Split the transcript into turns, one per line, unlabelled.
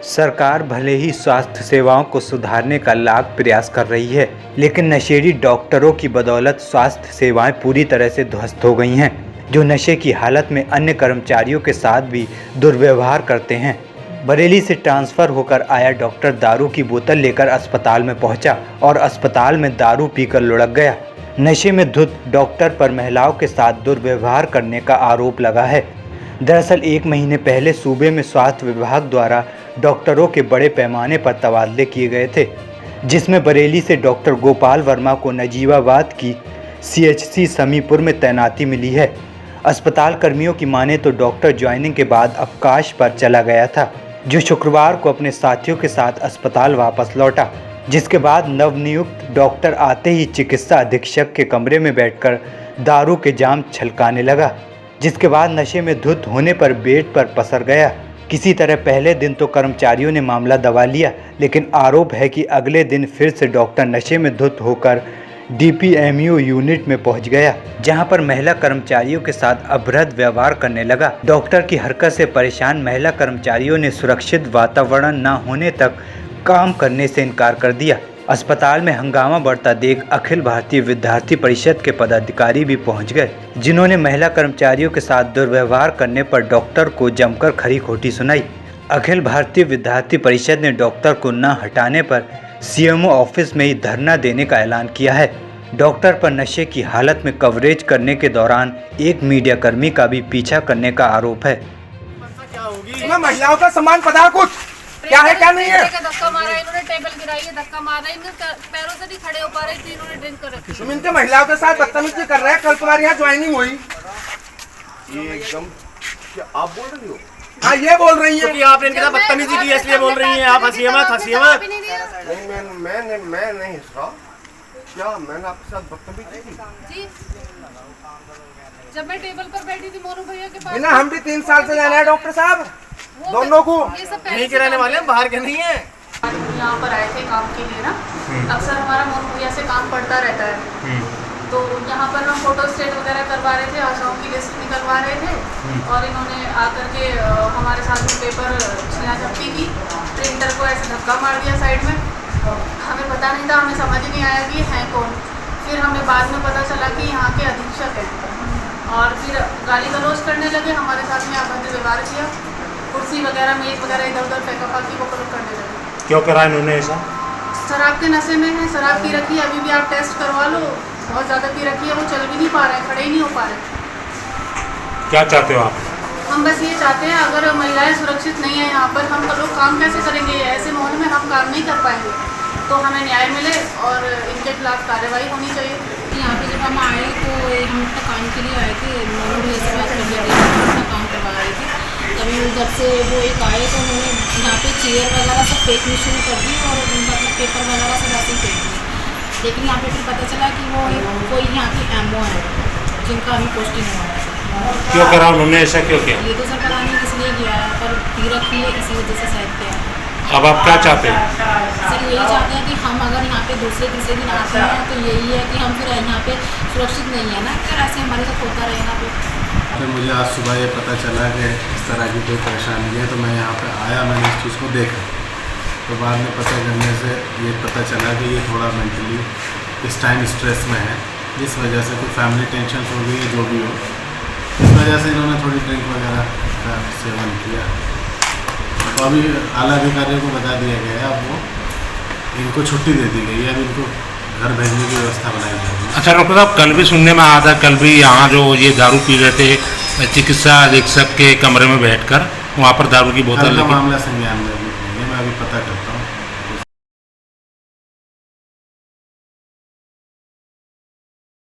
सरकार भले ही स्वास्थ्य सेवाओं को सुधारने का लाख प्रयास कर रही है, लेकिन नशेड़ी डॉक्टरों की बदौलत स्वास्थ्य सेवाएं पूरी तरह से ध्वस्त हो गई हैं, जो नशे की हालत में अन्य कर्मचारियों के साथ भी दुर्व्यवहार करते हैं। बरेली से ट्रांसफ़र होकर आया डॉक्टर दारू की बोतल लेकर अस्पताल में पहुंचा और अस्पताल में दारू पीकर लुढ़क गया। नशे में धुत डॉक्टर पर महिलाओं के साथ दुर्व्यवहार करने का आरोप लगा है। दरअसल 1 महीने पहले सूबे में स्वास्थ्य विभाग द्वारा डॉक्टरों के बड़े पैमाने पर तबादले किए गए थे, जिसमें बरेली से डॉक्टर गोपाल वर्मा को नजीबाबाद की CHC समीपुर में तैनाती मिली है। अस्पताल कर्मियों की माने तो डॉक्टर ज्वाइनिंग के बाद अवकाश पर चला गया था, जो शुक्रवार को अपने साथियों के साथ अस्पताल वापस लौटा, जिसके बाद नवनियुक्त डॉक्टर आते ही चिकित्सा अधीक्षक के कमरे में बैठकर दारू के जाम छलकाने लगा, जिसके बाद नशे में धुत होने पर बेड पर पसर गया। किसी तरह पहले दिन तो कर्मचारियों ने मामला दबा लिया, लेकिन आरोप है कि अगले दिन फिर से डॉक्टर नशे में धुत होकर DPMU यूनिट में पहुंच गया, जहां पर महिला कर्मचारियों के साथ अभद्र व्यवहार करने लगा। डॉक्टर की हरकत से परेशान महिला कर्मचारियों ने सुरक्षित वातावरण न होने तक काम करने से इनकार कर दिया। अस्पताल में हंगामा बढ़ता देख अखिल भारतीय विद्यार्थी परिषद के पदाधिकारी भी पहुंच गए, जिन्होंने महिला कर्मचारियों के साथ दुर्व्यवहार करने पर डॉक्टर को जमकर खरी खोटी सुनाई। अखिल भारतीय विद्यार्थी परिषद ने डॉक्टर को न हटाने पर CMO ऑफिस में ही धरना देने का ऐलान किया है। डॉक्टर पर नशे की हालत में कवरेज करने के दौरान एक मीडिया कर्मी का भी पीछा करने का आरोप है।
महिलाओं का सम्मान पता कुछ क्या है क्या नहीं है?
धक्का मारा इन्होंने, टेबल गिराई है, धक्का मारा इनके पैरों से नहीं खड़े हो पा रहे थे, इन्होंने ड्रिंक कर रखी।
तुम इनके महिलाओं के साथ बदतमीजी कर रहे हैं। कल तुम्हारे यहाँ ज्वाइनिंग हुई,
ये एकदम क्या आप बोल रही हो?
हाँ ये बोल रही है
कि आपने इनके साथ बदतमीजी की, इसलिए बोल रही हैं आप। हंसिए मत, हंसिए मत।
मैं नहीं हंस रहा। क्या मैंने आपके साथ बदतमीजी की?
जी, जब मैं टेबल पर बैठी थी मोनू भैया के पास।
हम भी 3 साल से रहना है डॉक्टर साहब, दोनों को।
ये सब
नहीं के रहने वाले हैं, बाहर के नहीं है।
यहाँ पर आए थे काम के लिए ना, अक्सर हमारा मोनू भैया से काम पड़ता रहता है, तो यहाँ पर हम फोटो स्टेट वगैरह करवा रहे थे, आशाओं की लिस्ट निकलवा रहे थे, और इन्होंने आकर के हमारे साथ में पेपर छीना झपटी की, प्रिंटर को ऐसे धक्का मार दिया साइड में। हमें पता नहीं था, हमें समझ ही नहीं आया कि हैं कौन। फिर हमें बाद में पता चला कि यहाँ के अधीक्षक हैं, और फिर गाली गलौज करने लगे, हमारे साथ में अभद्र व्यवहार किया, कुर्सी वगैरह मेज वगैरह इधर उधर फेंकाफाकी वो करने लगे।
क्यों करा इन्होंने ऐसा?
शराब के नशे में है, शराब पी रखी है, अभी भी आप टेस्ट करवा लो, बहुत ज़्यादा पी रखी है, वो चल भी नहीं पा रहे हैं, खड़े ही नहीं हो पा रहे।
क्या चाहते हो आप?
हम बस ये चाहते हैं, अगर महिलाएं सुरक्षित नहीं है यहाँ पर, हम लोग काम कैसे करेंगे? ऐसे माहौल में हम काम नहीं कर पाएंगे, तो हमें न्याय मिले और इनके खिलाफ कार्रवाई होनी चाहिए।
यहाँ पे जब हम आए तो हम तो काम के लिए आए थे, मोनू से बात करने के लिए अपना काम करवा रहे थे, तभी उधर से वो एक आए तो उन्होंने यहाँ पे चेयर वगैरह सब फेंकनी शुरू कर दी और मतलब पेपर वगैरह सब ऐसे ही फेंक दिए। लेकिन यहाँ पे फिर पता चला कि वो कोई यहाँ के MO है जिनका अभी पोस्टिंग हुआ है।
क्यों करा उन्होंने ऐसा, क्यों किया?
ये तो सर पता नहीं किस लिए किया है, पर पी रखी है इसी वजह से शायद किया है।
अब आप क्या चाहते हैं?
सर यही चाहते हैं कि हम अगर यहाँ पे दूसरे तीसरे दिन आते हैं तो यही है कि हम फिर यहाँ पे सुरक्षित नहीं है ना, फिर ऐसे हमारे साथ होता रहेगा।
फिर मुझे आज सुबह ये पता चला कि इस तरह की कोई परेशानी है, तो मैं यहाँ पे आया, मैंने इस चीज़ को देखा, तो बाद में पता करने से ये पता चला कि ये थोड़ा मेंटली इस टाइम स्ट्रेस में है, जिस वजह से कोई फैमिली टेंशन हो गई है, जो भी हो, इस वजह से इन्होंने थोड़ी ड्रिंक वगैरह का सेवन किया। तो अभी आला अधिकारियों को बता दिया गया है, अब वो इनको छुट्टी दे दी गई है, अब इनको घर भेजने की व्यवस्था बनाई जाएगी।
अच्छा डॉक्टर साहब, कल भी सुनने में आया था, कल भी यहाँ जो ये दारू पी रहे थे चिकित्सा अधीक्षक के कमरे में बैठकर, वहाँ पर दारू की बोतल
मामला संज्ञान में मैं अभी पता करता हूँ।